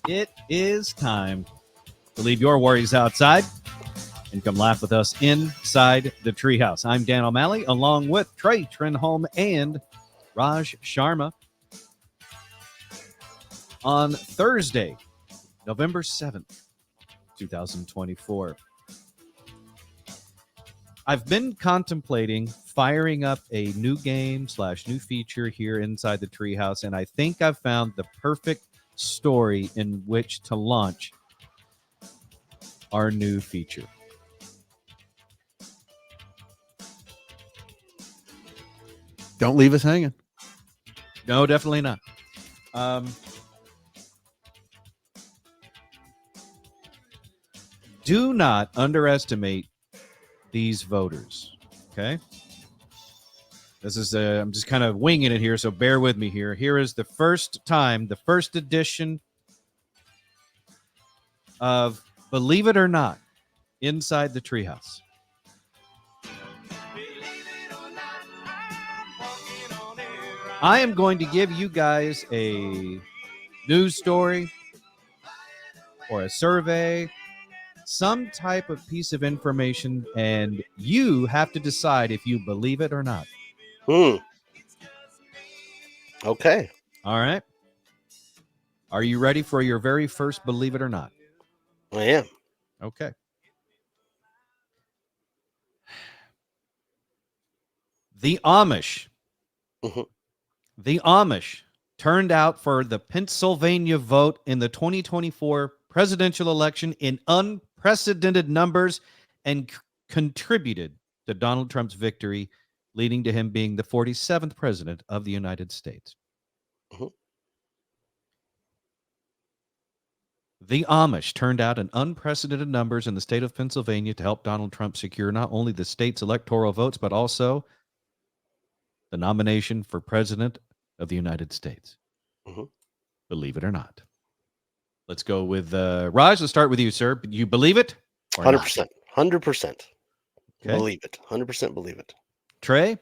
It is time to leave your worries outside and come laugh with us inside the treehouse. I'm Dan O'Malley, along with Trey Trenholm and Raj Sharma. On Thursday, November 7th, 2024. I've been contemplating firing up a new game / new feature here inside the treehouse, and I think I've found the perfect story in which to launch our new feature. Don't leave us hanging. No, definitely not. Do not underestimate these voters, okay? This is I'm just kind of winging it here, so bear with me here. Here is the first edition of Believe It or Not, Inside the Treehouse. I am going to give you guys a news story or a survey, some type of piece of information, and you have to decide if you believe it or not. Okay. All right. Are you ready for your very first Believe It or Not? I am. Okay. The Amish. Mhm. The Amish turned out for the Pennsylvania vote in the 2024 presidential election in unprecedented numbers and contributed to Donald Trump's victory, leading to him being the 47th president of the United States. Mhm. The Amish turned out in unprecedented numbers in the state of Pennsylvania to help Donald Trump secure not only the state's electoral votes, but also the nomination for president of the United States. Mhm. Believe it or not. Let's go with Raj. Let's start with you, sir. You believe it or 100%. not? 100%. Okay. Believe it. 100% believe it. Trey?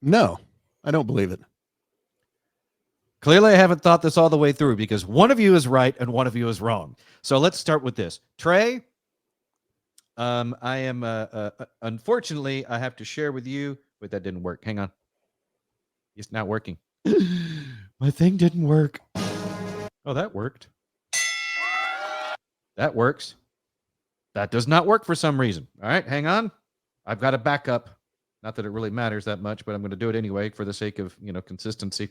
No, I don't believe it. Clearly, I haven't thought this all the way through because one of you is right and one of you is wrong. So let's start with this. Trey, I am, unfortunately, I have to share with you. Wait, that didn't work. Hang on. It's not working. My thing didn't work. Oh, that worked. That works. That does not work for some reason. All right, hang on. I've got a backup. Not that it really matters that much, but I'm going to do it anyway for the sake of, consistency.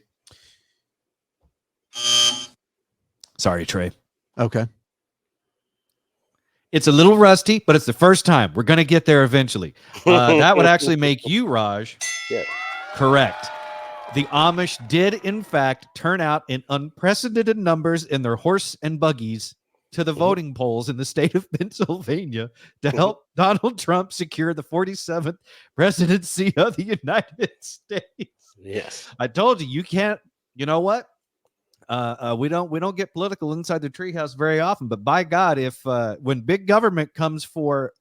Sorry, Trey. Okay. It's a little rusty, but it's the first time. We're going to get there eventually. That would actually make you, Raj, Yeah. correct. The Amish did, in fact, turn out in unprecedented numbers in their horse and buggies to the voting polls in the state of Pennsylvania to help Donald Trump secure the 47th presidency of the United States. Yes. I told you, you can't, you know what? We don't get political inside the treehouse very often, but by God, if when big government comes for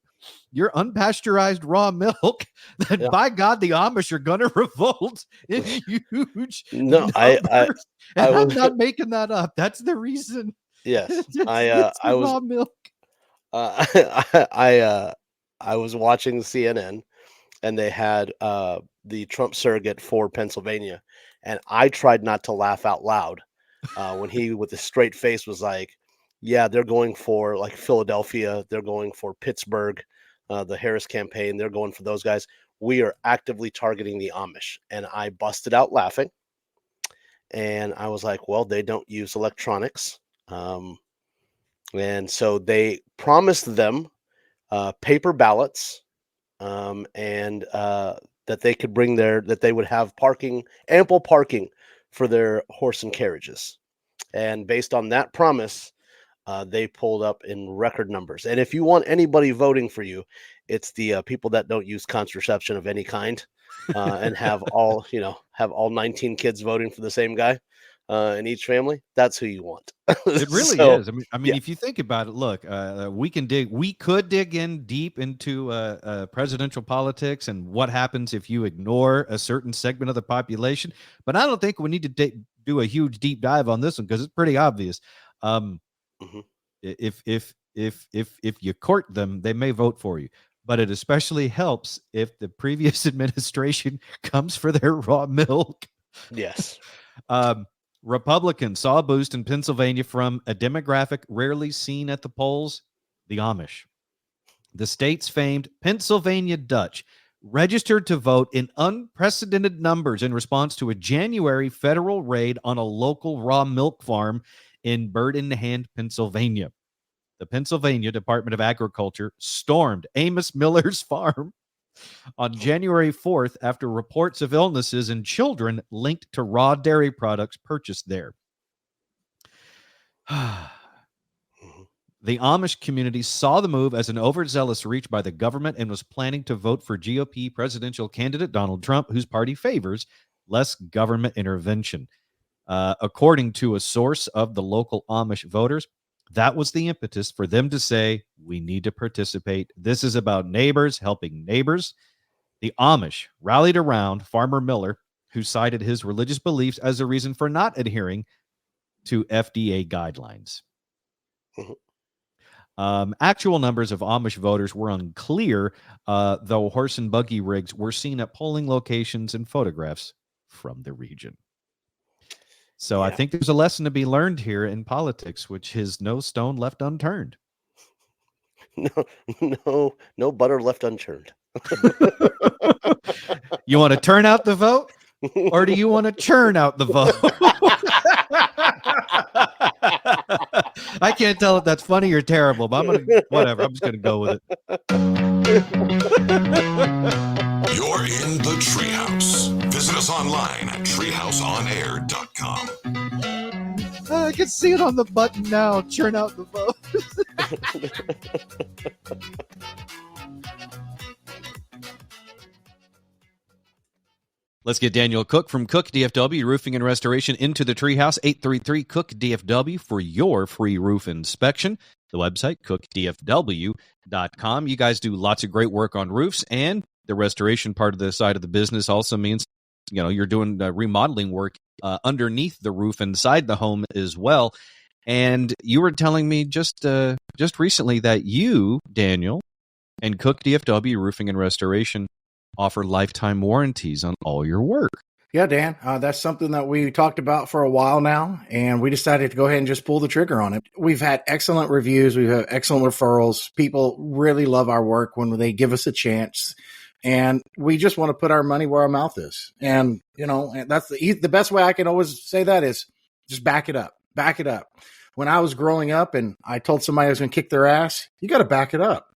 your unpasteurized raw milk, then by God, the Amish are going to revolt in huge No, numbers. I I'm was not making that up. That's the reason. yes. It's I was raw milk. I was watching CNN and they had the Trump surrogate for Pennsylvania, and I tried not to laugh out loud when he, with a straight face, was like, "Yeah, they're going for like Philadelphia, they're going for Pittsburgh, the Harris campaign, they're going for those guys. We are actively targeting the Amish," and I busted out laughing, and I was like, "Well, they don't use electronics." And so they promised them paper ballots and that they could bring that they would have ample parking for their horse and carriages. And based on that promise, they pulled up in record numbers. And if you want anybody voting for you, it's the people that don't use contraception of any kind and have all 19 kids voting for the same guy. in each family, that's who you want. It really So, is. I mean, yeah. if you think about it, look, we could dig in deep into presidential politics and what happens if you ignore a certain segment of the population. But I don't think we need to do a huge deep dive on this one because it's pretty obvious. Mhm. If you court them, they may vote for you. But it especially helps if the previous administration comes for their raw milk. Yes. Republicans saw a boost in Pennsylvania from a demographic rarely seen at the polls, the Amish. The state's famed Pennsylvania Dutch registered to vote in unprecedented numbers in response to a January federal raid on a local raw milk farm in Bird in Hand, Pennsylvania. The Pennsylvania Department of Agriculture stormed Amos Miller's farm on January 4th after reports of illnesses in children linked to raw dairy products purchased there. The Amish community saw the move as an overzealous reach by the government and was planning to vote for GOP presidential candidate Donald Trump, whose party favors less government intervention. According to a source of the local Amish voters, that was the impetus for them to say, we need to participate. This is about neighbors helping neighbors. The Amish rallied around Farmer Miller, who cited his religious beliefs as a reason for not adhering to FDA guidelines. Actual numbers of Amish voters were unclear, though horse and buggy rigs were seen at polling locations and photographs from the region. So I think there's a lesson to be learned here in politics, which is no stone left unturned. No butter left unturned. You want to turn out the vote, or do you want to churn out the vote? I can't tell if that's funny or terrible, but I'm just gonna go with it. You're in the Treehouse. Visit us online at treehouseonair.com. I can see it on the button now. Churn out the vote. Let's get Daniel Cook from Cook DFW Roofing and Restoration into the Treehouse. 833-COOK-DFW for your free roof inspection. The website, cookdfw.com. You guys do lots of great work on roofs, and the restoration part of the side of the business also means, you're doing remodeling work underneath the roof inside the home as well. And you were telling me just recently that you, Daniel, and Cook DFW Roofing and Restoration offer lifetime warranties on all your work. Yeah, Dan, that's something that we talked about for a while now, and we decided to go ahead and just pull the trigger on it. We've had excellent reviews. We've had excellent referrals. People really love our work when they give us a chance, and we just want to put our money where our mouth is. And, and that's the best way I can always say that is just back it up. Back it up. When I was growing up and I told somebody I was going to kick their ass, you got to back it up.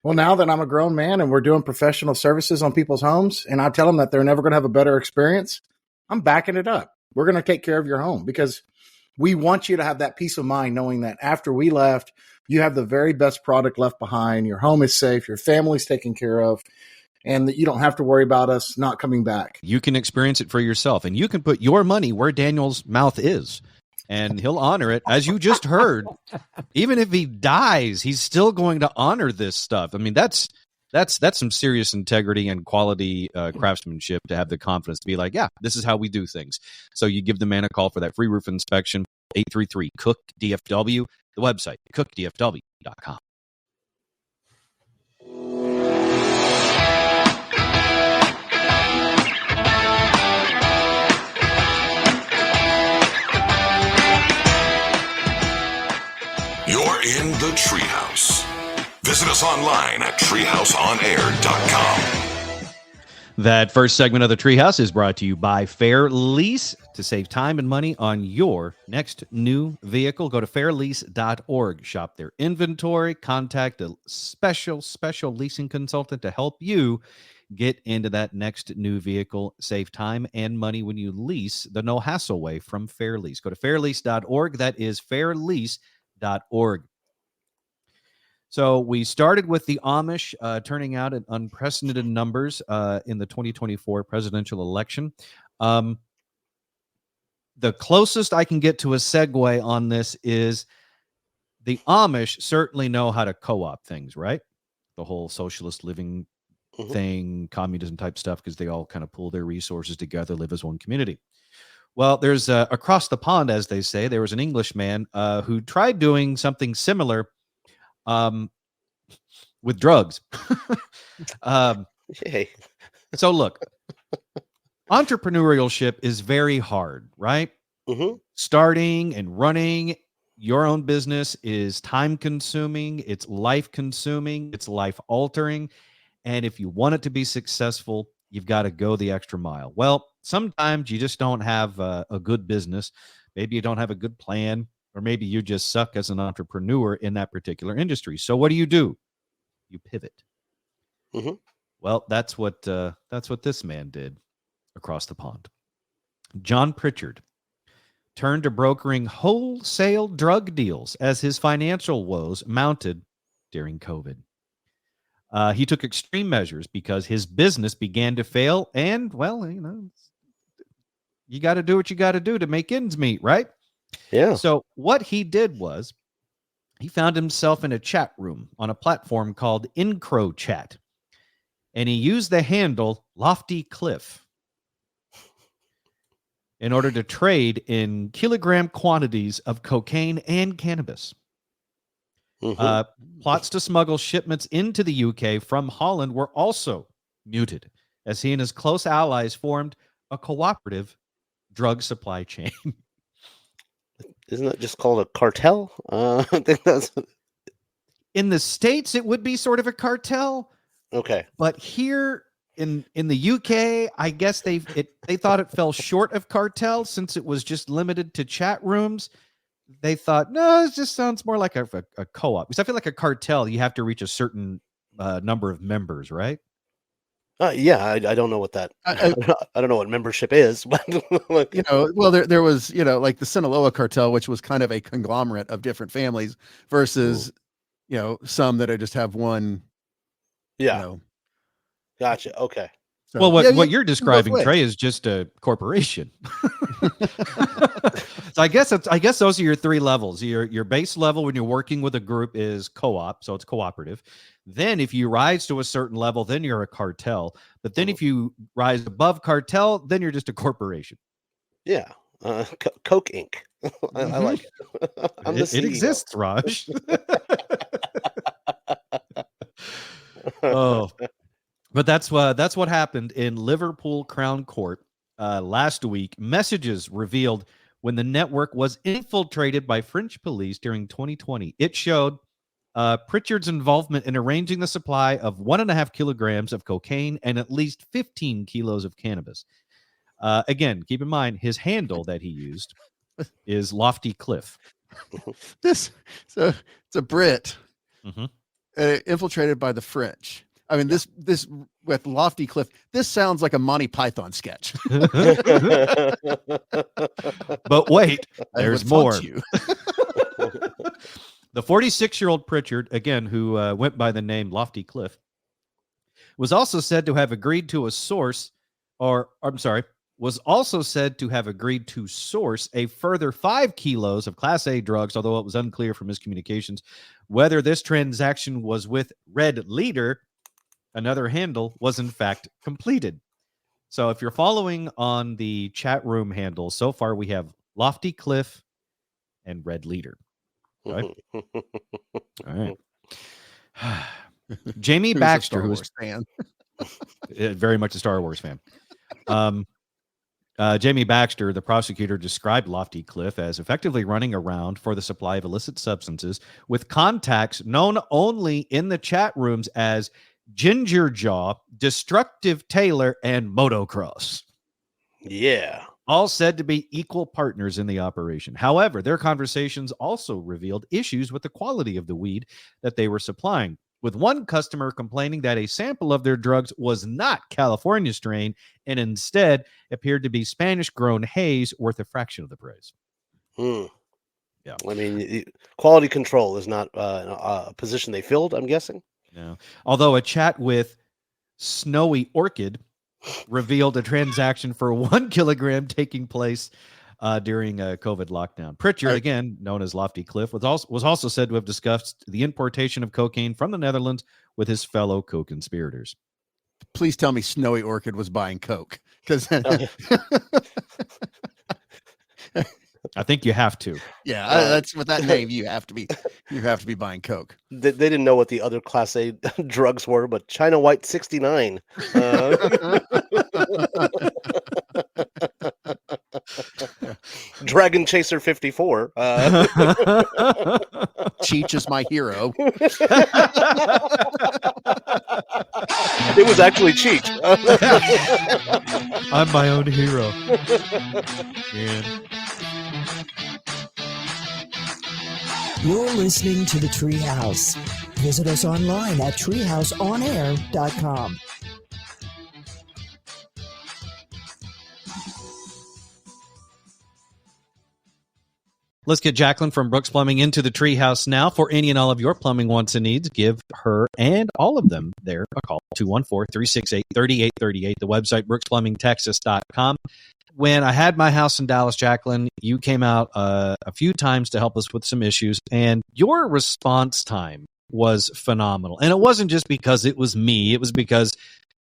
Well, now that I'm a grown man and we're doing professional services on people's homes and I tell them that they're never going to have a better experience, I'm backing it up. We're going to take care of your home because we want you to have that peace of mind knowing that after we left, you have the very best product left behind. Your home is safe. Your family's taken care of. And that you don't have to worry about us not coming back. You can experience it for yourself, and you can put your money where Daniel's mouth is, and he'll honor it, as you just heard. Even if he dies, he's still going to honor this stuff. I mean, that's some serious integrity and quality craftsmanship to have the confidence to be like, yeah, this is how we do things. So you give the man a call for that free roof inspection, 833-COOK-DFW, the website, cookdfw.com. You're in the Treehouse. Visit us online at treehouseonair.com. That first segment of the Treehouse is brought to you by Fair Lease. To save time and money on your next new vehicle, go to fairlease.org. Shop their inventory. Contact a special leasing consultant to help you get into that next new vehicle. Save time and money when you lease the no-hassle way from Fair Lease. Go to fairlease.org. That is fairlease.org. So we started with the Amish turning out in unprecedented numbers in the 2024 presidential election. the closest I can get to a segue on this is the Amish certainly know how to co-op things, right? The whole socialist living thing, communism type stuff, because they all kind of pull their resources together, live as one community. Well, there's across the pond, as they say, there was an Englishman who tried doing something similar with drugs. Hey. So look, entrepreneurship is very hard, right? Starting and running your own business is time consuming, it's life consuming, it's life altering. And if you want it to be successful, you've got to go the extra mile. Well, sometimes you just don't have a good business. Maybe you don't have a good plan, or maybe you just suck as an entrepreneur in that particular industry. So what do? You pivot. Well, that's what this man did across the pond. John Pritchard turned to brokering wholesale drug deals as his financial woes mounted during COVID. He took extreme measures because his business began to fail, and, well, you got to do what you got to do to make ends meet, right? Yeah. So what he did was he found himself in a chat room on a platform called IncroChat, and he used the handle Lofty Cliff in order to trade in kilogram quantities of cocaine and cannabis. Plots to smuggle shipments into the UK from Holland were also muted, as he and his close allies formed a cooperative drug supply chain. Isn't that just called a cartel? I think that's... In the States, it would be sort of a cartel. Okay. But here in the UK, I guess they thought it fell short of cartel since it was just limited to chat rooms. They thought, no, it just sounds more like a co-op. Because I feel like a cartel, you have to reach a certain number of members, right? Yeah, I don't know what that. I don't know what membership is, but well, there was, like the Sinaloa cartel, which was kind of a conglomerate of different families versus, some that just have one. Yeah. Gotcha. Okay. So, well, what you're describing, Trey, is just a corporation. So I guess those are your three levels. Your base level when you're working with a group is co-op, so it's cooperative. Then if you rise to a certain level, then you're a cartel. But then if you rise above cartel, then you're just a corporation. Yeah. Coke Inc. I like it. It exists, Raj. Oh. But that's what happened in Liverpool Crown Court last week. Messages revealed when the network was infiltrated by French police during 2020. It showed Pritchard's involvement in arranging the supply of 1.5 kilograms of cocaine and at least 15 kilos of cannabis. Again, keep in mind his handle that he used is Lofty Cliff. It's a Brit infiltrated by the French. I mean, this with Lofty Cliff, this sounds like a Monty Python sketch. But wait, there's more. The 46-year-old Pritchard, again, who went by the name Lofty Cliff, was also said to have agreed to source a further 5 kilos of Class A drugs, although it was unclear from his communications whether this transaction was with Red Leader. Another handle was in fact completed. So if you're following on the chat room handle, so far we have Lofty Cliff and Red Leader. Right? All right. Jamie Baxter, who is fan, very much a Star Wars fan. Jamie Baxter, the prosecutor, described Lofty Cliff as effectively running around for the supply of illicit substances with contacts known only in the chat rooms as Ginger Jaw, Destructive Taylor, and Motocross. Yeah. All said to be equal partners in the operation. However, their conversations also revealed issues with the quality of the weed that they were supplying, with one customer complaining that a sample of their drugs was not California strain and instead appeared to be Spanish-grown haze worth a fraction of the price. Yeah. I mean, quality control is not a position they filled, I'm guessing. No. Although a chat with Snowy Orchid revealed a transaction for 1 kilogram taking place during a COVID lockdown. Pritchard, again known as Lofty Cliff, was also said to have discussed the importation of cocaine from the Netherlands with his fellow co-conspirators. Please tell me Snowy Orchid was buying coke, because I think you have to. yeah, that's with that name. You have to be buying coke. They didn't know what the other Class A drugs were, but China White 69. Dragon Chaser 54. Cheech is my hero. It was actually Cheech. I'm my own hero. Man. You're listening to The Treehouse. Visit us online at treehouseonair.com. Let's get Jacqueline from Brooks Plumbing into the Treehouse now. For any and all of your plumbing wants and needs, give her and all of them there a call, 214-368-3838, the website brooksplumbingtexas.com. When I had my house in Dallas, Jacqueline, you came out a few times to help us with some issues, and your response time was phenomenal. And it wasn't just because it was me. It was because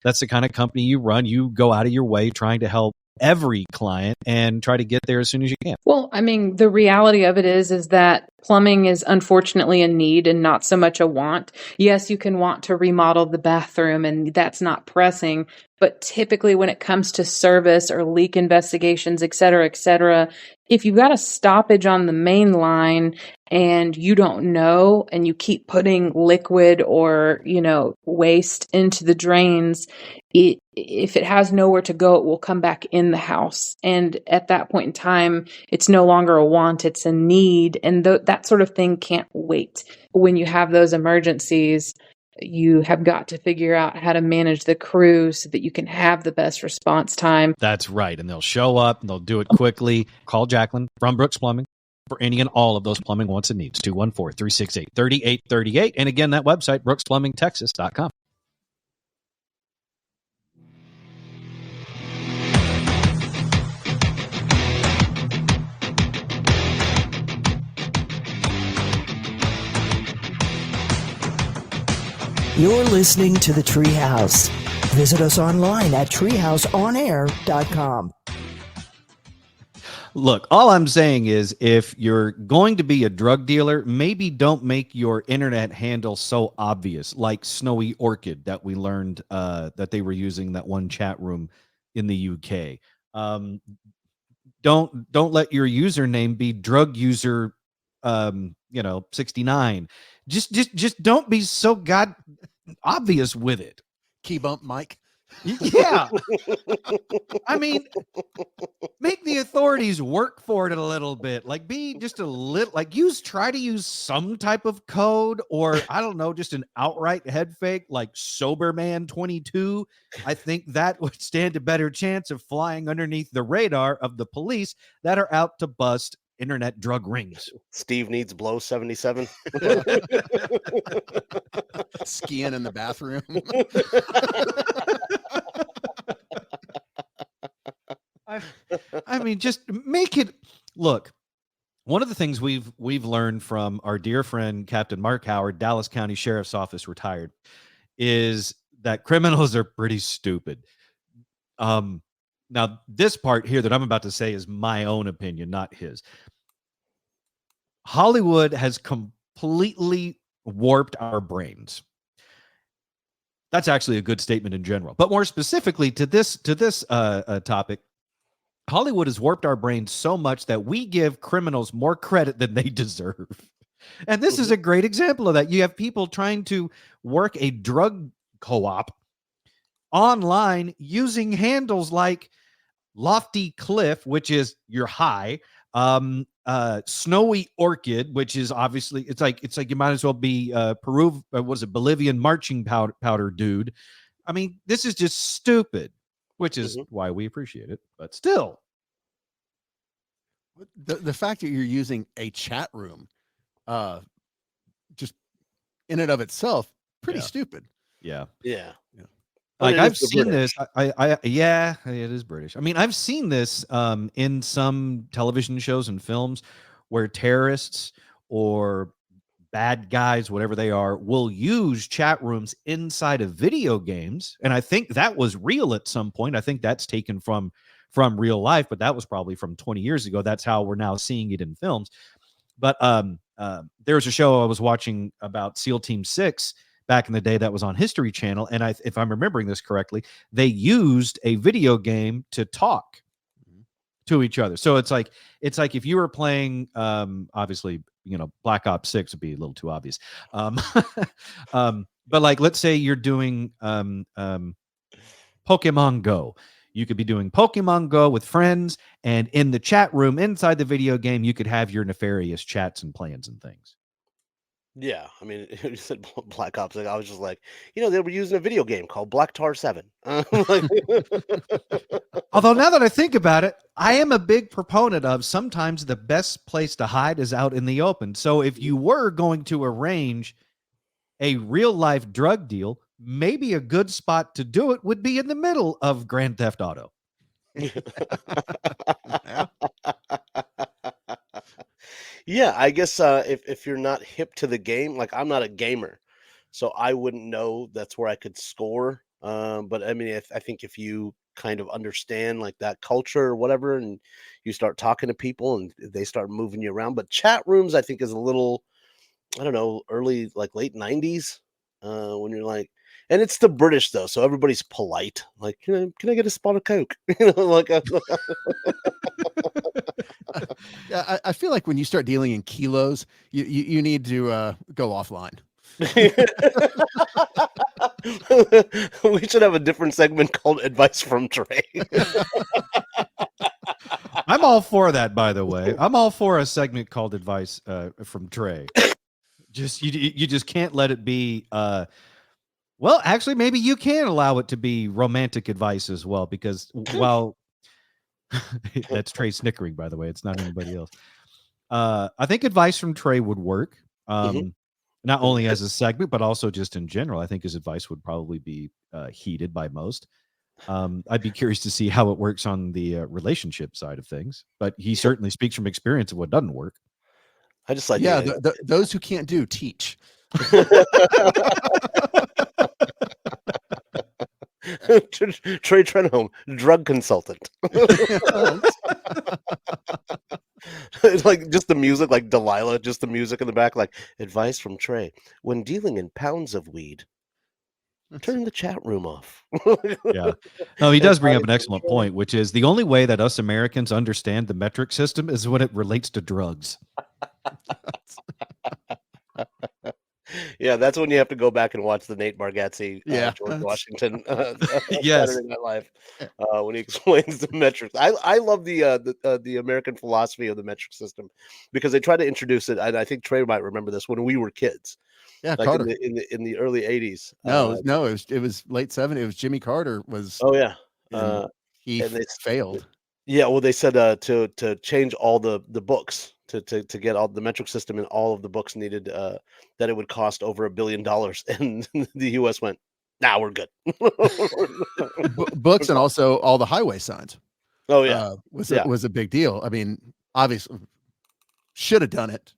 that's the kind of company you run. You go out of your way trying to help every client and try to get there as soon as you can. Well, I mean, the reality of it is that plumbing is unfortunately a need and not so much a want. Yes, you can want to remodel the bathroom and that's not pressing, but typically when it comes to service or leak investigations, et cetera, if you've got a stoppage on the main line and you don't know and you keep putting liquid or, waste into the drains, if it has nowhere to go, it will come back in the house. And at that point in time, it's no longer a want, it's a need. And that sort of thing can't wait. When you have those emergencies, you have got to figure out how to manage the crew so that you can have the best response time. That's right. And they'll show up and they'll do it quickly. Call Jacqueline from Brooks Plumbing for any and all of those plumbing wants and needs. 214-368-3838. And again, that website, brooksplumbingtexas.com. You're listening to The Treehouse. Visit us online at treehouseonair.com. Look, all I'm saying is if you're going to be a drug dealer, maybe don't make your internet handle so obvious, like Snowy Orchid that we learned that they were using that one chat room in the UK. Don't let your username be drug user 69. Just don't be so god obvious with it. Key bump, Mike. Yeah. I mean, make the authorities work for it a little bit. Like, be just a little, like, try to use some type of code, or I don't know, just an outright head fake like Soberman 22. I think that would stand a better chance of flying underneath the radar of the police that are out to bust internet drug rings. Steve needs blow 77. Skiing in the bathroom. I mean, just make it look. One of the things we've learned from our dear friend Captain Mark Howard, Dallas County Sheriff's Office, retired, is that criminals are pretty stupid. Now, this part here that I'm about to say is my own opinion, not his. Hollywood has completely warped our brains. That's actually a good statement in general. But more specifically to this topic, Hollywood has warped our brains so much that we give criminals more credit than they deserve. And this is a great example of that. You have people trying to work a drug co-op online using handles like Lofty Cliff, which is your high, Snowy Orchid, which is obviously it's like you might as well be Bolivian marching powder dude. I mean, this is just stupid, which is why we appreciate it. But still, the fact that you're using a chat room, just in and of itself, pretty stupid. Yeah. Yeah. Like But it I've is the seen this. British. Yeah, it is British. I mean, I've seen this in some television shows and films where terrorists or bad guys, whatever they are, will use chat rooms inside of video games. And I think that was real at some point. I think that's taken from real life, but that was probably from 20 years ago. That's how we're now seeing it in films. But there was a show I was watching about SEAL Team 6 back in the day that was on History Channel. And if I'm remembering this correctly, they used a video game to talk to each other. So it's like if you were playing, obviously, Black Ops 6 would be a little too obvious. But like, let's say you're doing Pokemon Go. You could be doing Pokemon Go with friends, and in the chat room inside the video game, you could have your nefarious chats and plans and things. Yeah, I mean, you said Black Ops. Like, I was just like, they were using a video game called Black Tar 7. Like, Although now that I think about it, I am a big proponent of sometimes the best place to hide is out in the open. So if you were going to arrange a real life drug deal, maybe a good spot to do it would be in the middle of Grand Theft Auto. yeah, I guess if you're not hip to the game, like I'm not a gamer, so I wouldn't know that's where I could score. But I mean, I think if you kind of understand like that culture or whatever, and you start talking to people and they start moving you around. But chat rooms, I think, is a little, I don't know, early, like late 90s, when you're like, and it's the British though, so everybody's polite. Like, can I get a spot of Coke? Like. Yeah, I feel like when you start dealing in kilos, you need to go offline. We should have a different segment called Advice from Trey. I'm all for that, by the way. I'm all for a segment called Advice from Trey. Just you just can't let it be. Well, actually, maybe you can allow it to be romantic advice as well, because while that's Trey snickering, by the way, it's not anybody else. I think Advice from Trey would work. Not only as a segment, but also just in general. I think his advice would probably be heeded by most. I'd be curious to see how it works on the relationship side of things, but he certainly speaks from experience of what doesn't work. I just like, yeah, those who can't do, teach. Trey Trenholm, drug consultant. It's like just the music, like Delilah, just the music in the back, like Advice from Trey. When dealing in pounds of weed, turn the chat room off. Yeah. No, he does bring up an excellent point, which is the only way that us Americans understand the metric system is when it relates to drugs. Yeah, that's when you have to go back and watch the Nate Bargatze, George Washington, yes, Saturday Night Live, when he explains the metrics. I love the American philosophy of the metric system, because they try to introduce it, and I think Trey might remember this, when we were kids. Yeah, like Carter. in the early 80s. No, it was late 70s. It was Jimmy Carter was. Oh yeah, he failed. Yeah, well, they said to change all the books to get all the metric system in all of the books needed, that it would cost over $1 billion, and the U.S. went, "Nah, we're good." Books and also all the highway signs. Oh yeah, was a big deal. I mean, obviously, should have done it.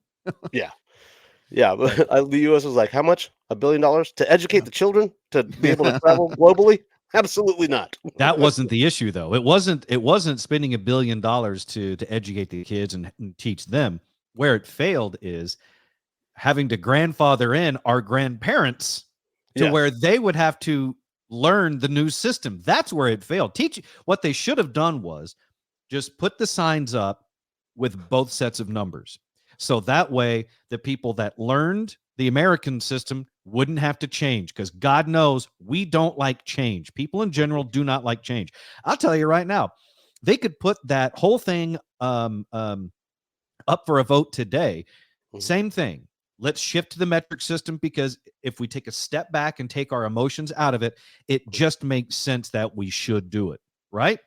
Yeah, but the U.S. was like, "How much? $1 billion to educate the children to be able to travel globally?" Absolutely not. That wasn't the issue, though. It wasn't spending $1 billion to educate the kids and teach them. Where it failed is having to grandfather in our grandparents to where they would have to learn the new system. That's where it failed. What they should have done was just put the signs up with both sets of numbers. So that way the people that learned the American system wouldn't have to change, because God knows we don't like change. People in general do not like change. I'll tell you right now, they could put that whole thing up for a vote today. Same thing. Let's shift to the metric system, because if we take a step back and take our emotions out of it, it just makes sense that we should do it, right?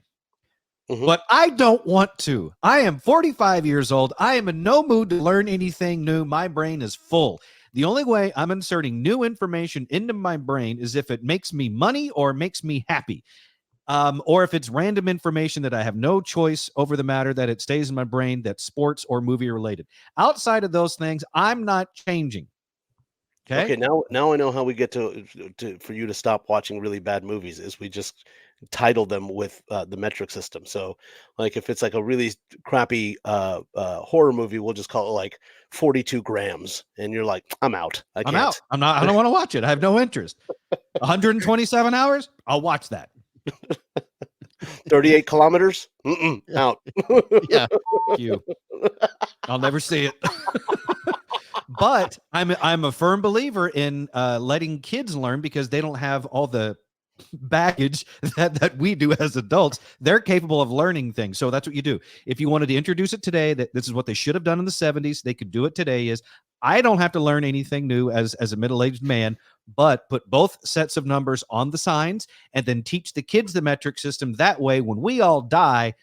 But I don't want to. I am 45 years old. I am in no mood to learn anything new. My brain is full. The only way I'm inserting new information into my brain is if it makes me money or makes me happy. Or if it's random information that I have no choice over the matter, that it stays in my brain, that's sports or movie related. Outside of those things, I'm not changing. Okay, now I know how we get to for you to stop watching really bad movies is we just title them with the metric system. So, like if it's like a really crappy horror movie, we'll just call it like 42 grams, and you're like, I'm out. I can't. I'm out. I'm not. I don't want to watch it. I have no interest. 127 hours. I'll watch that. 38 kilometers. Out. Yeah. You. I'll never see it. But I'm a firm believer in letting kids learn because they don't have all the baggage that we do as adults. They're capable of learning things. So that's what you do. If you wanted to introduce it today, that this is what they should have done in the 70s, they could do it today. Is I don't have to learn anything new as a middle-aged man, but put both sets of numbers on the signs and then teach the kids the metric system. That way, when we all die,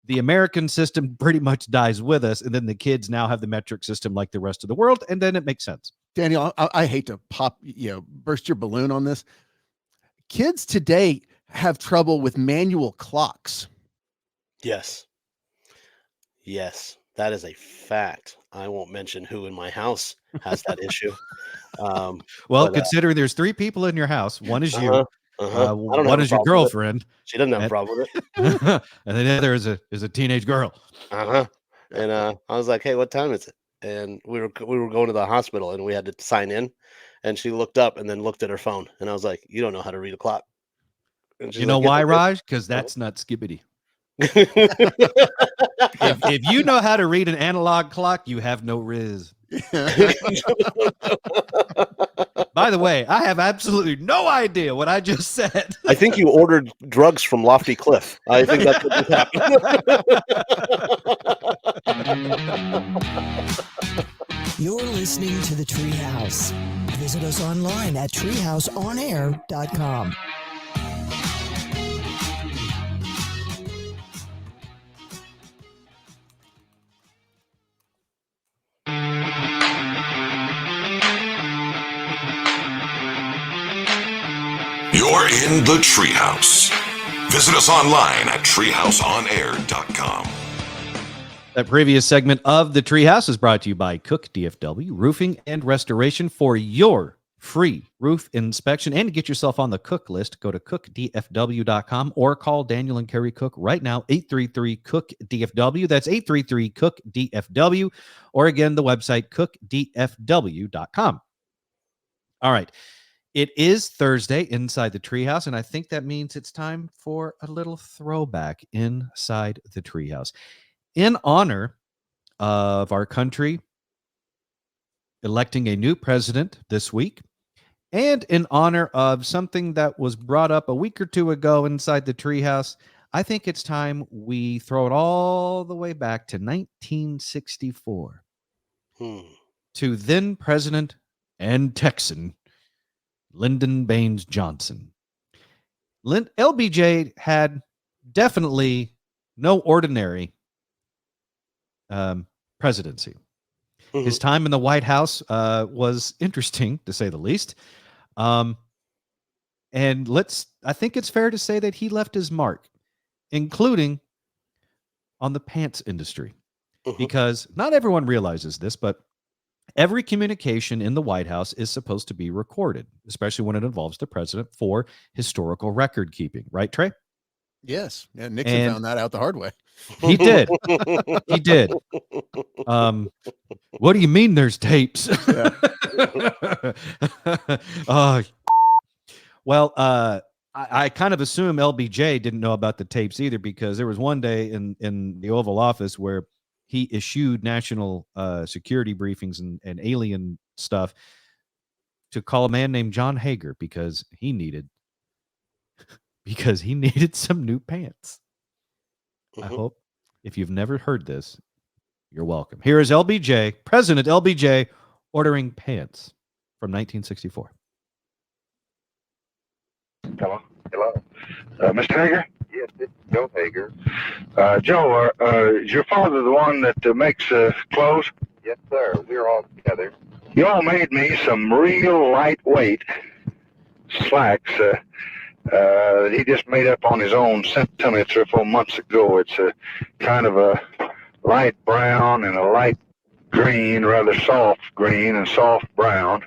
the American system pretty much dies with us, and then the kids now have the metric system like the rest of the world, and then it makes sense. Daniel, I hate to burst your balloon on this. Kids today have trouble with manual clocks. Yes, that is a fact. I won't mention who in my house has that issue. Considering there's 3 people in your house, one is you. One is your girlfriend. She doesn't have a problem with it. And then the other is a teenage girl. And I was like, "Hey, what time is it?" And we were going to the hospital, and we had to sign in. And she looked up and then looked at her phone, and I was like, "You don't know how to read a clock." And you know why, Raj? Because that's not skibbity. if you know how to read an analog clock, you have no riz. By the way, I have absolutely no idea what I just said. I think you ordered drugs from Lofty Cliff. I think that's what just happened. You're listening to The Treehouse. Visit us online at treehouseonair.com. You're in the Treehouse. Visit us online at treehouseonair.com. That previous segment of The Treehouse is brought to you by Cook DFW Roofing and Restoration. For your free roof inspection and to get yourself on the Cook list, go to cookdfw.com or call Daniel and Kerry Cook right now, 833-COOK-DFW. That's 833-COOK-DFW. Or again, the website, cookdfw.com. All right. It is Thursday inside the Treehouse, and I think that means it's time for a little throwback inside the Treehouse. In honor of our country electing a new president this week, and in honor of something that was brought up a week or two ago inside the Treehouse, I think it's time we throw it all the way back to 1964 to then President and Texan Lyndon Baines Johnson. LBJ had definitely no ordinary presidency. His time in the White House was interesting, to say the least. And I think it's fair to say that he left his mark, including on the pants industry, because not everyone realizes this, but every communication in the White House is supposed to be recorded, especially when it involves the president, for historical record keeping. Right, Trey? Yes. Yeah, Nixon found that out the hard way. He did. He did. What do you mean there's tapes? Yeah. I kind of assume LBJ didn't know about the tapes either, because there was one day in the Oval Office where he issued national security briefings and alien stuff to call a man named John Hager because he needed some new pants. I hope if you've never heard this, you're welcome. Here is LBJ, President LBJ, ordering pants from 1964. Hello. Mr. Hager? Yes, it's Joe Hager. Joe, is your father the one that makes clothes? Yes, sir. We're all together. y'all made me some real lightweight slacks. He just made up on his own, sent to me 3 or 4 months ago. It's a kind of a light brown and a light green, rather soft green and soft brown.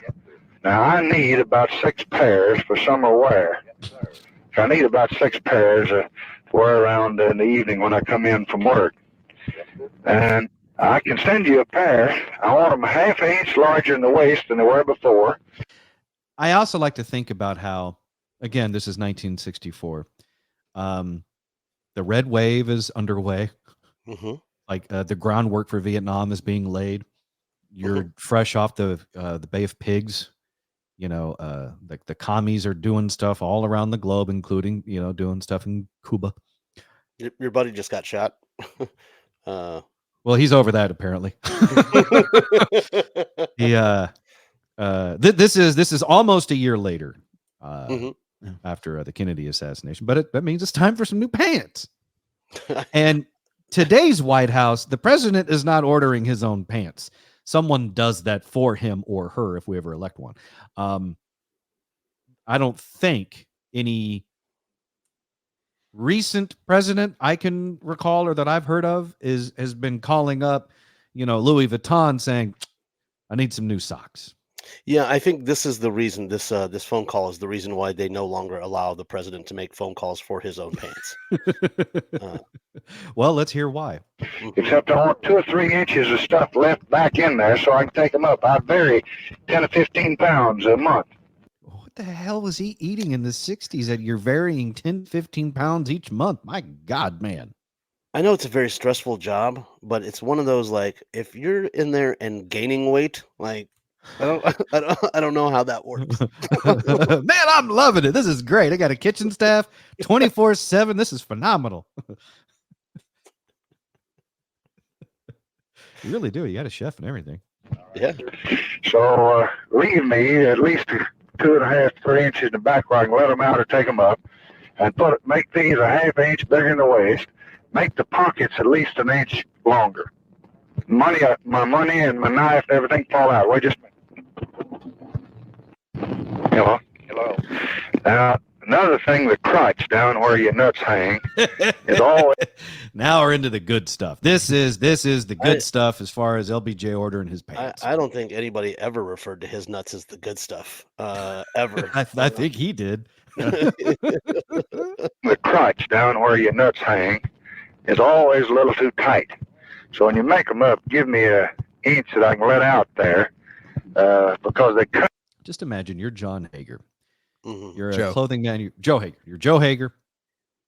Now, I need about 6 pairs for summer wear. I need about 6 pairs to wear around in the evening when I come in from work. And I can send you a pair. I want them a ½ inch larger in the waist than they were before. I also like to think about how, again, this is 1964. The red wave is underway. Mm-hmm. Like the groundwork for Vietnam is being laid. You're fresh off the Bay of Pigs. You know, the commies are doing stuff all around the globe, including, you know, doing stuff in Cuba. Your buddy just got shot. Well, he's over that apparently. This is almost a year later after the Kennedy assassination, but that means it's time for some new pants. And today's White House, the president is not ordering his own pants. Someone does that for him or her if we ever elect one. I don't think any recent president I can recall or that I've heard of has been calling up, you know, Louis Vuitton saying, I need some new socks. Yeah, I think this is the reason this phone call is the reason why they no longer allow the president to make phone calls for his own pants. Well, let's hear why. Except I want 2 or 3 inches of stuff left back in there so I can take them up. I vary 10 to 15 pounds a month. What the hell was he eating in the 60s that you're varying 10, 15 pounds each month? My God, man. I know it's a very stressful job, but it's one of those, like, if you're in there and gaining weight, like, I don't know how that works. Man, I'm loving it. This is great. I got a kitchen staff 24/7. This is phenomenal. You really do. You got a chef and everything. Yeah. So leave me at least 2.5, 3 inches in the back where I can let them out or take them up, and make these a ½ inch bigger in the waist. Make the pockets at least 1 inch longer. My money and my knife and everything fall out. Wait just a minute. Hello. Now, another thing, the crotch down where your nuts hang is always. Now we're into the good stuff. This is the good stuff as far as LBJ ordering his pants. I don't think anybody ever referred to his nuts as the good stuff, ever. I think he did. The crotch down where your nuts hang is always a little too tight. So when you make them up, give me 1 inch that I can let out there, because they cut. Just imagine you're John Hager. Mm-hmm. You're a clothing man. Joe Hager. You're Joe Hager.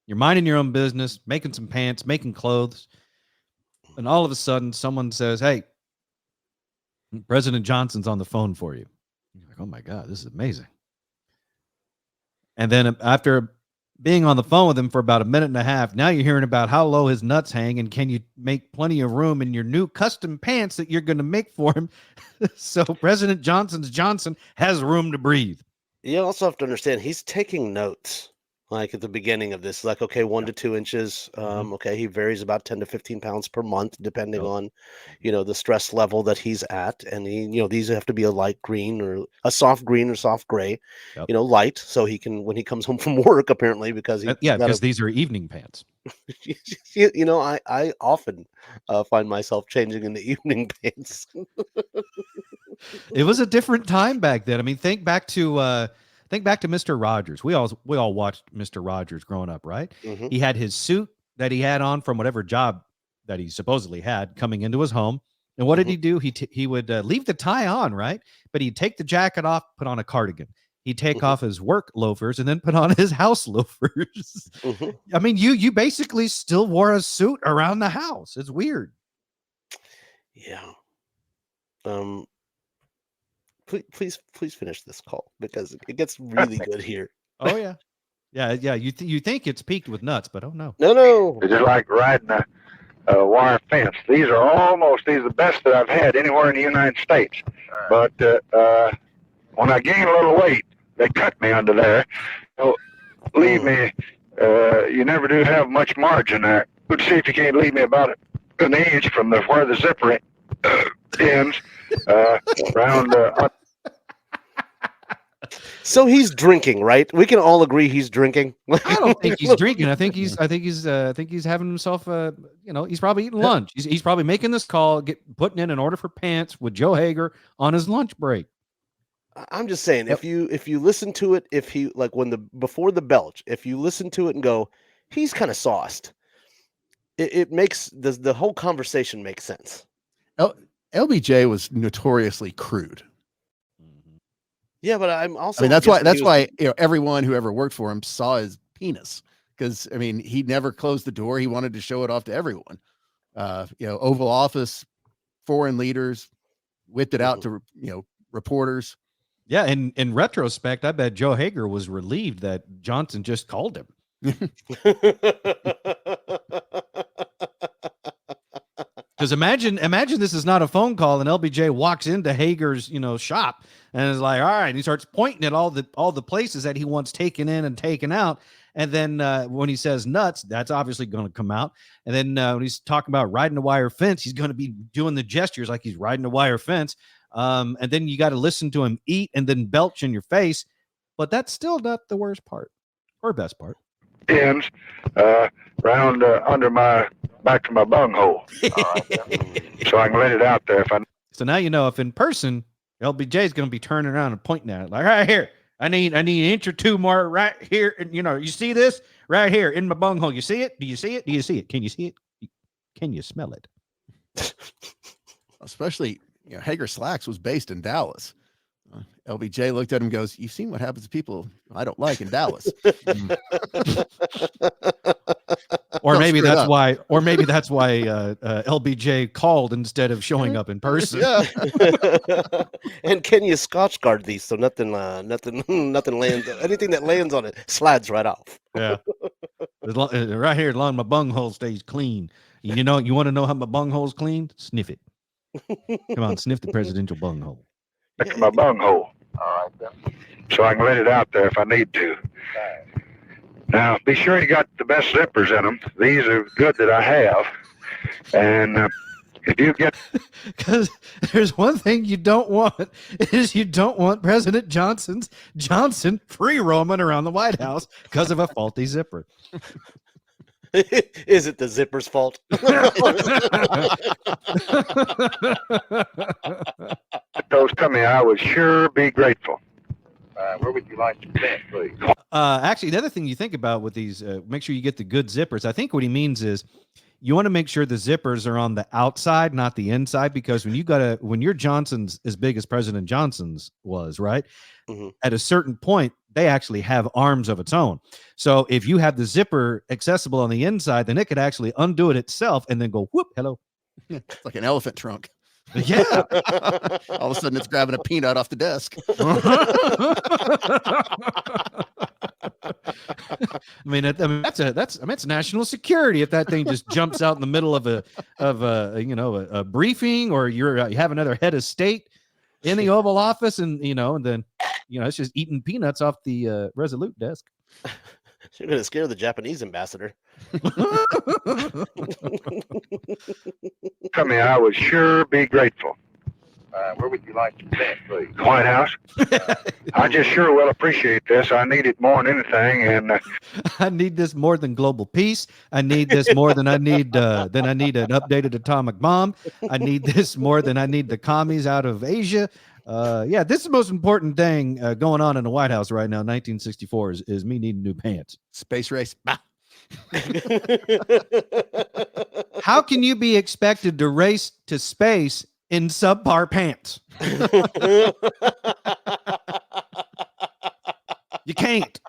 You're minding your own business, making some pants, making clothes. And all of a sudden, someone says, hey, President Johnson's on the phone for you. You're like, oh, my God, this is amazing. And then after being on the phone with him for about 1.5 minutes, now you're hearing about how low his nuts hang and can you make plenty of room in your new custom pants that you're going to make for him. So President Johnson has room to breathe. You also have to understand he's taking notes. Like at the beginning of this, like, okay, 1 to 2 inches. Okay, he varies about 10 to 15 pounds per month, depending on, you know, the stress level that he's at. And he, you know, these have to be a light green or a soft green or soft gray, you know, light. So he can, when he comes home from work, apparently, because because these are evening pants. You know, I often find myself changing into evening pants. It was a different time back then. I mean, think back to Mr. Rogers. We all watched Mr. Rogers growing up, right? Mm-hmm. He had his suit that he had on from whatever job that he supposedly had coming into his home. And what did he do? He would leave the tie on, right? But he'd take the jacket off, put on a cardigan. He'd take off his work loafers and then put on his house loafers. I mean, you basically still wore a suit around the house. It's weird. Yeah. Please finish this call because it gets really good here. Oh yeah. Yeah. You think it's peaked with nuts, but oh no. No. It's just like riding a wire fence. These are the best that I've had anywhere in the United States. But when I gain a little weight, they cut me under there. So leave me. You never do have much margin there. But see if you can't leave me about an inch from where the zipper ends round. So he's drinking, right? We can all agree he's drinking. I don't think he's drinking. I think he's having himself he's probably eating lunch. He's probably making this call, putting in an order for pants with Joe Hager on his lunch break. I'm just saying, if you listen to it, if he before the belch, if you listen to it and go, he's kind of sauced, it makes the whole conversation makes sense. LBJ was notoriously crude. Yeah, but I'm also. I mean, that's why everyone who ever worked for him saw his penis, because I mean he never closed the door. He wanted to show it off to everyone. Oval Office, foreign leaders, whipped it out to reporters. Yeah, in retrospect, I bet Joe Hager was relieved that Johnson just called him. Because imagine this is not a phone call, and LBJ walks into Hager's shop and is like, all right, and he starts pointing at all the places that he wants taken in and taken out. And then when he says nuts, that's obviously going to come out. And then when he's talking about riding a wire fence, he's going to be doing the gestures like he's riding a wire fence. And then you got to listen to him eat and then belch in your face. But that's still not the worst part or best part. Ends round under my back to my bunghole. So I can let it out there if I. So now if in person LBJ is going to be turning around and pointing at it like, right here, I need an inch or two more right here, and you see this right here in my bunghole. You see it? Do you see it? Do you see it? Can you see it? Can you smell it? Especially Hager Slacks was based in Dallas. LBJ looked at him and goes, you've seen what happens to people I don't like in Dallas. Or maybe that's why LBJ called instead of showing up in person. Yeah. And can you Scotch guard these so nothing lands, anything that lands on it slides right off. Yeah. Right here along my bunghole stays clean. You want to know how my bunghole's clean? Sniff it. Come on, sniff the presidential bunghole. Back to my bunghole. All right, then. So I can let it out there if I need to. Now, be sure you got the best zippers in them. These are good that I have. And if you get... Because there's one thing you don't want, is you don't want President Johnson free roaming around the White House because of a faulty zipper. Is it the zipper's fault? Those come in, I would sure be grateful. Where would you like to sit, please? Actually, the other thing you think about with these, make sure you get the good zippers. I think what he means is you want to make sure the zippers are on the outside, not the inside, because when your Johnson's as big as President Johnson's was, right? Mm-hmm. At a certain point, they actually have arms of its own. So if you have the zipper accessible on the inside, then it could actually undo it itself and then go, whoop, hello. It's like an elephant trunk. Yeah. All of a sudden it's grabbing a peanut off the desk. I mean, that's national security if that thing just jumps out in the middle of a briefing, or you have another head of state in the Oval Office, and then it's just eating peanuts off the Resolute desk. You're gonna scare the Japanese ambassador. Come here, I would sure be grateful. Where would you like to sit, please? White House. I just sure will appreciate this. I need it more than anything, and I need this more than global peace. I need this more than I need an updated atomic bomb. I need this more than I need the commies out of Asia. This is the most important thing going on in the White House right now. 1964 is me needing new pants. Space race. How can you be expected to race to space in subpar pants? You can't.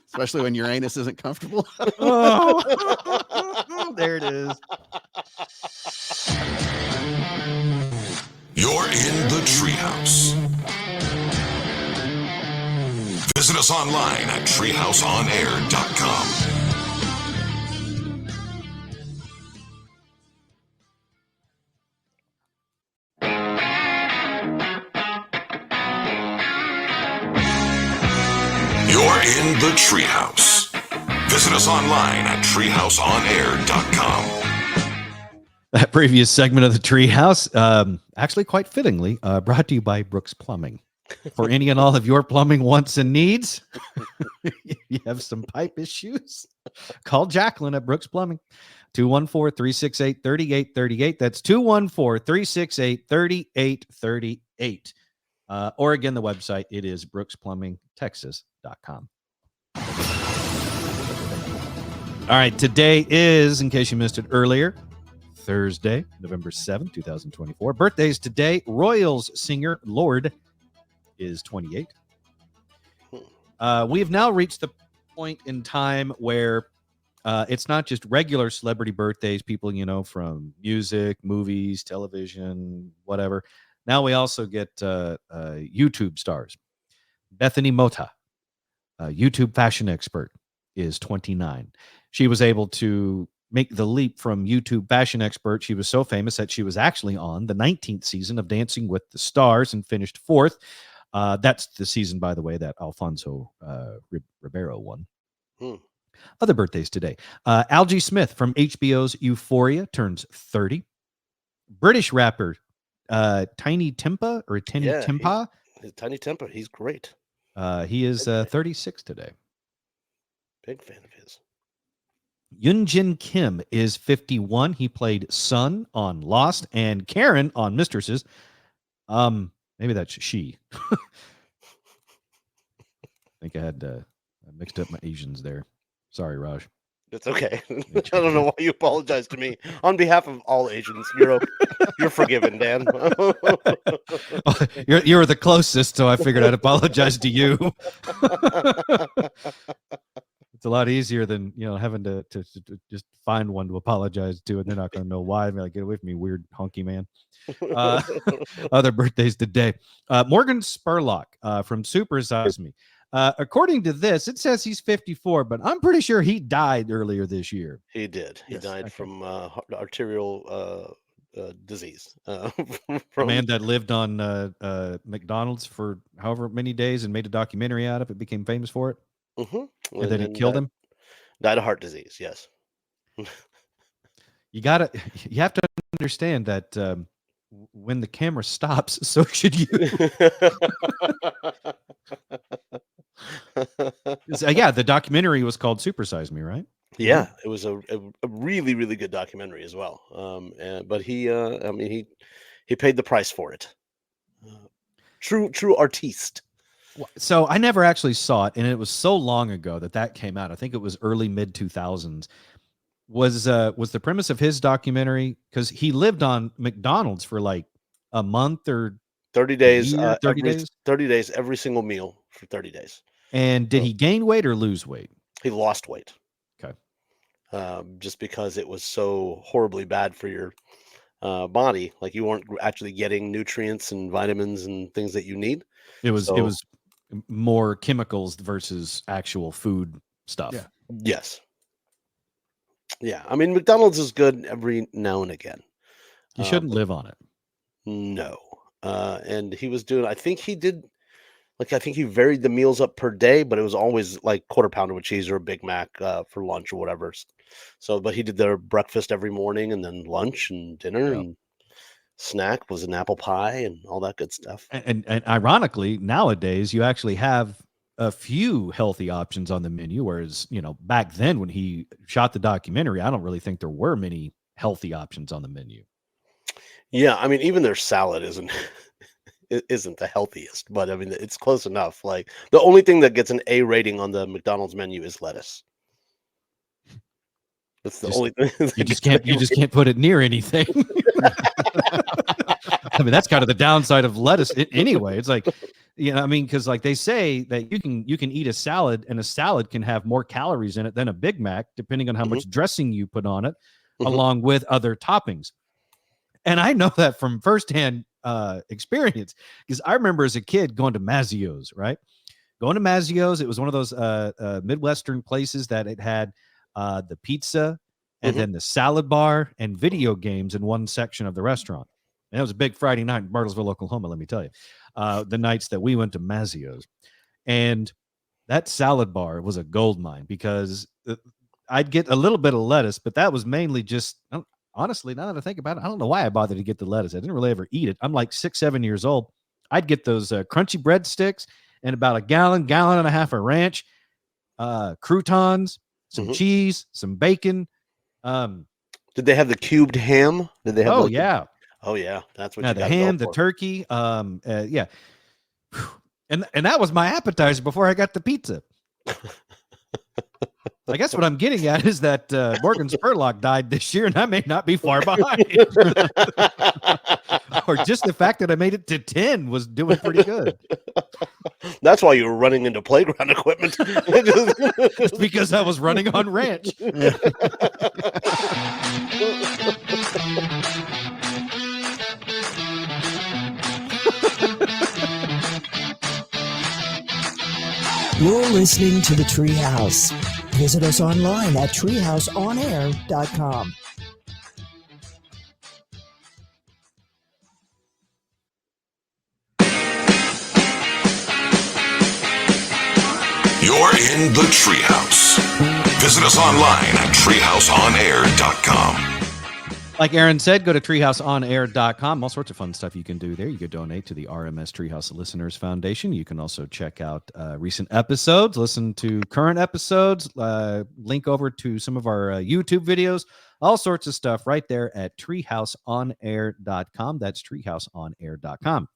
Especially when your anus isn't comfortable. There it is. You're in the treehouse. Visit us online at treehouseonair.com. You're in the treehouse. Visit us online at treehouseonair.com. That previous segment of the Treehouse, actually quite fittingly, brought to you by Brooks Plumbing. For any and all of your plumbing wants and needs, you have some pipe issues, call Jacqueline at Brooks Plumbing. 214-368-3838. That's 214-368-3838. Or again, the website, it is brooksplumbingtexas.com. All right, today is, in case you missed it earlier, Thursday, November 7th, 2024. Birthdays today. Royals singer Lorde is 28. We have now reached the point in time where it's not just regular celebrity birthdays, people, from music, movies, television, whatever. Now we also get YouTube stars. Bethany Mota, a YouTube fashion expert, is 29. She was able to make the leap from YouTube fashion expert. She was so famous that she was actually on the 19th season of Dancing with the Stars and finished 4th. That's the season, by the way, that Alfonso Ribeiro won. Other birthdays today. Algie Smith from HBO's Euphoria turns 30. British rapper Tiny Timpa or Tiny Timpa. Tiny Timpa. He's great. He is 36 today. Big fan of his. Yoonjin Kim is 51. He played Sun on Lost and Karen on Mistresses. Maybe that's she. I think I had mixed up my Asians there. Sorry, Raj. It's okay. I don't know why you apologize to me. On behalf of all Asians, you're forgiven, Dan. You're the closest, so I figured I'd apologize to you. It's a lot easier than having to just find one to apologize to, and they're not going to know why. I'm like, get away from me, weird honky man. Other birthdays today. Morgan Spurlock from Super Size Me. According to this, it says he's 54, but I'm pretty sure he died earlier this year. He did. He died from arterial disease. A man that lived on McDonald's for however many days and made a documentary out of it, became famous for it. Mm-hmm. And then it killed him. Died of heart disease. Yes. You have to understand that when the camera stops, so should you. Yeah, the documentary was called Super Size Me, right? Yeah, it was a really, really good documentary as well. But he paid the price for it. True artiste. So I never actually saw it, and it was so long ago that came out. I think it was early mid 2000s. Was the premise of his documentary, because he lived on McDonald's for like a month or 30 days, 30 days? 30 days, every single meal for 30 days. And did he gain weight or lose weight? He lost weight. Okay. Just because it was so horribly bad for your body. Like you weren't actually getting nutrients and vitamins and things that you need. It was more chemicals versus actual food stuff. Yeah. Yes. Yeah. I mean, McDonald's is good every now and again. You shouldn't live on it. No. And he was doing, I think he varied the meals up per day, but it was always like quarter pounder with cheese or a Big Mac for lunch or whatever. So, but he did their breakfast every morning, and then lunch and dinner and snack was an apple pie and all that good stuff. And ironically, nowadays you actually have a few healthy options on the menu, whereas back then when he shot the documentary, I don't really think there were many healthy options on the menu. Yeah, I mean, even their salad isn't the healthiest, but I mean, it's close enough. Like the only thing that gets an A rating on the McDonald's menu is lettuce. That's the only thing. You just can't put it near anything. I mean, that's kind of the downside of lettuce anyway. It's like, because like they say that you can eat a salad, and a salad can have more calories in it than a Big Mac, depending on how much dressing you put on it, along with other toppings. And I know that from firsthand experience, because I remember as a kid going to Mazzio's, right? Going to Mazzio's, it was one of those Midwestern places that it had the pizza and then the salad bar and video games in one section of the restaurant. And it was a big Friday night in Bartlesville, Oklahoma, let me tell you. The nights that we went to Mazzio's. And that salad bar was a gold mine, because I'd get a little bit of lettuce, but that was mainly just, honestly, now that I think about it, I don't know why I bothered to get the lettuce. I didn't really ever eat it. I'm like 6, 7 years old. I'd get those crunchy breadsticks and about a gallon and a half of ranch, croutons, some cheese, some bacon. Did they have the cubed ham? Did they have? Oh yeah. Oh yeah, that's what Yeah, you the got. ham, the turkey. Yeah. And that was my appetizer before I got the pizza. I guess what I'm getting at is that Morgan Spurlock died this year, and I may not be far behind. Or just the fact that I made it to 10 was doing pretty good. That's why you were running into playground equipment. It's because I was running on ranch. You're listening to The Treehouse. Visit us online at treehouseonair.com. You're in the Treehouse. Visit us online at treehouseonair.com. Like Aaron said, go to treehouseonair.com. All sorts of fun stuff you can do there. You could donate to the RMS Treehouse Listeners Foundation. You can also check out recent episodes, listen to current episodes, link over to some of our YouTube videos, all sorts of stuff right there at treehouseonair.com. That's treehouseonair.com.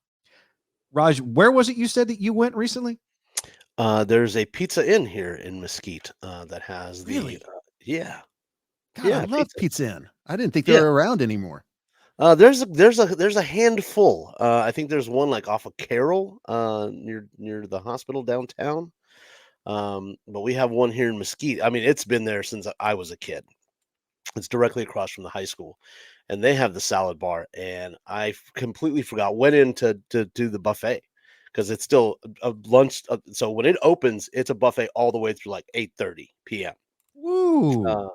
Raj, where was it you said that you went recently? There's a Pizza Inn here in Mesquite that has the Really? yeah. God, Yeah, I love pizza. Pizza Inn. I didn't think they Yeah. were around anymore. There's a handful. I think there's one like off of Carroll, near the hospital downtown. But we have one here in Mesquite. I mean, it's been there since I was a kid. It's directly across from the high school, and they have the salad bar. And I completely forgot. Went in to do the buffet because it's still a lunch. So when it opens, it's a buffet all the way through like 8:30 p.m. Woo.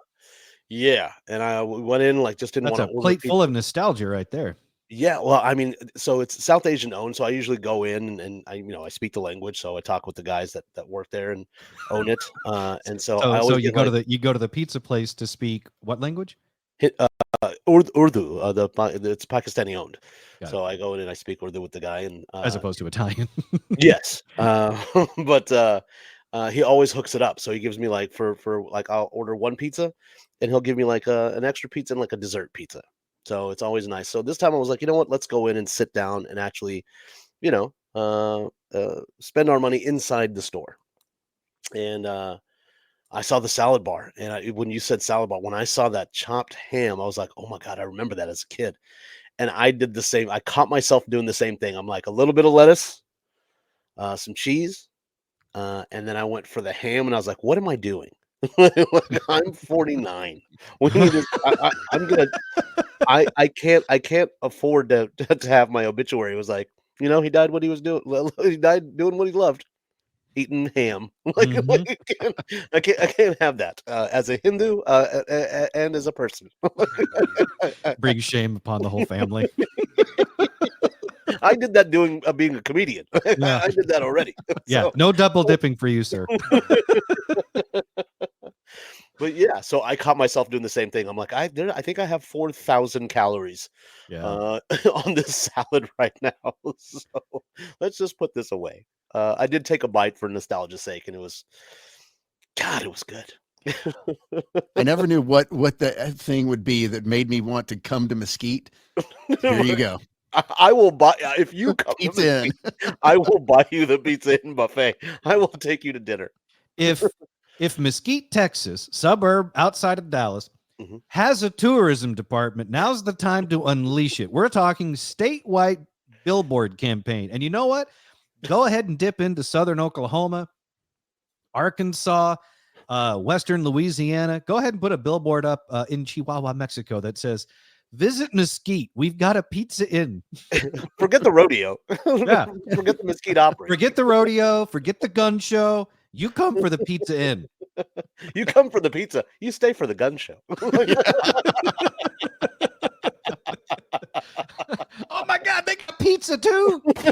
Yeah, and I went in like just didn't That's want a to order plate full pizza. of nostalgia right there. Yeah, well, I mean, so it's South Asian owned, so I usually go in and I speak the language, so I talk with the guys that work there and own it. And so I So always you get go like to the pizza place to speak what language? Urdu, it's Pakistani owned. Got So I go in and I speak Urdu with the guy, and As opposed to Italian. yes, but he always hooks it up. So he gives me like for like I'll order one pizza, and he'll give me like an extra pizza and like a dessert pizza. So it's always nice. So this time I was like, you know what? Let's go in and sit down and actually, spend our money inside the store. And I saw the salad bar, and when you said salad bar, when I saw that chopped ham, I was like, oh my god, I remember that as a kid. And I did the same. I caught myself doing the same thing. I'm like a little bit of lettuce, some cheese, and then I went for the ham, and I was like, what am I doing? Like, I'm 49. We need to, I'm gonna. I can't afford to have my obituary. It was like, he died what he was doing. He died doing what he loved, eating ham. Like, I can't have that as a Hindu and as a person. Bring shame upon the whole family. I did that being a comedian. Yeah. I did that already. Yeah, So- no double dipping for you, sir. But yeah, so I caught myself doing the same thing. I'm like, I think I have 4,000 calories Yeah. on this salad right now. So let's just put this away. I did take a bite for nostalgia's sake, and it was good. I never knew what the thing would be that made me want to come to Mesquite. Here you go. I will buy if you come to Pizza Inn. Mesquite, I will buy you the Pizza Inn buffet. I will take you to dinner. If Mesquite, Texas, suburb outside of Dallas, Mhm. has a tourism department, now's the time to unleash it. We're talking statewide billboard campaign. And you know what? Go ahead and dip into southern Oklahoma, Arkansas, western Louisiana. Go ahead and put a billboard up in Chihuahua, Mexico that says, visit Mesquite. We've got a Pizza Inn. Forget the rodeo. Yeah. Forget the Mesquite Opera. Forget the rodeo. Forget the gun show. You come for the Pizza Inn. You come for the pizza. You stay for the gun show. Oh my God, they got pizza too. This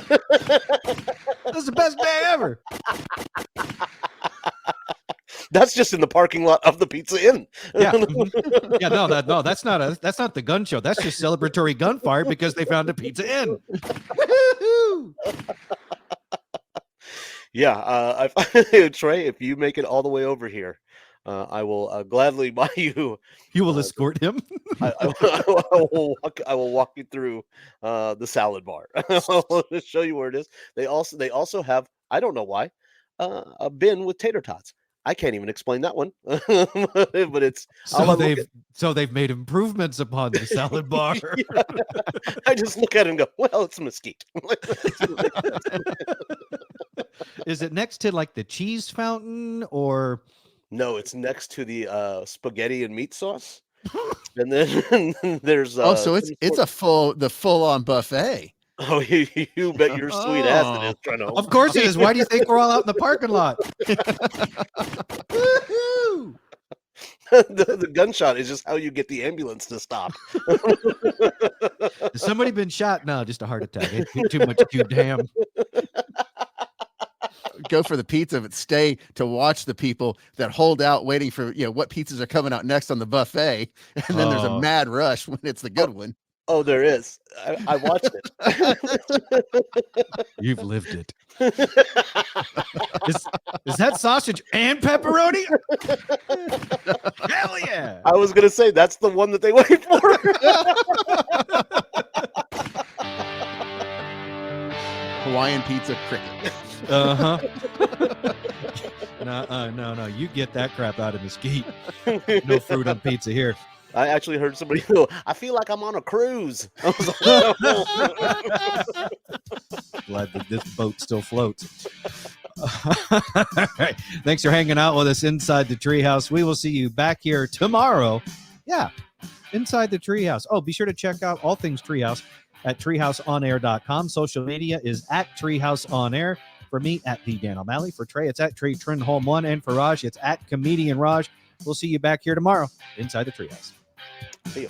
is the best day ever. That's just in the parking lot of the Pizza Inn. Yeah. Yeah, no, that's not the gun show. That's just celebratory gunfire because they found a Pizza Inn. Yeah, Trey, if you make it all the way over here, I will gladly buy you. You will escort him. I will walk you through the salad bar. I'll just show you where it is. They also have, I don't know why, a bin with tater tots. I can't even explain that one, but it's so they've made improvements upon the salad bar. Yeah. I just look at it and go, well, it's mesquite. Is it next to like the cheese fountain or? No, it's next to the spaghetti and meat sauce, and then there's so it's a full on buffet. Oh, you bet your sweet ass it is, Treno. Of course it is. Why do you think we're all out in the parking lot? The gunshot is just how you get the ambulance to stop. Has somebody been shot? No, just a heart attack. Too much too damn. Go for the pizza, but stay to watch the people that hold out waiting for what pizzas are coming out next on the buffet, and then there's a mad rush when it's the good one. Oh, there is. I watched it. You've lived it. Is that sausage and pepperoni? Hell yeah! I was gonna say that's the one that they wait for. Hawaiian pizza cricket. Uh-huh. No. You get that crap out of Mesquite. No fruit on pizza here. I actually heard somebody go, I feel like I'm on a cruise. I was like, glad that this boat still floats. All right. Thanks for hanging out with us inside the treehouse. We will see you back here tomorrow. Yeah, inside the treehouse. Oh, be sure to check out all things treehouse at treehouseonair.com. Social media is at treehouseonair. For me, at the Dan O'Malley. For Trey, it's at Trey Trinholm 1. And for Raj, it's at Comedian Raj. We'll see you back here tomorrow inside the treehouse. See you.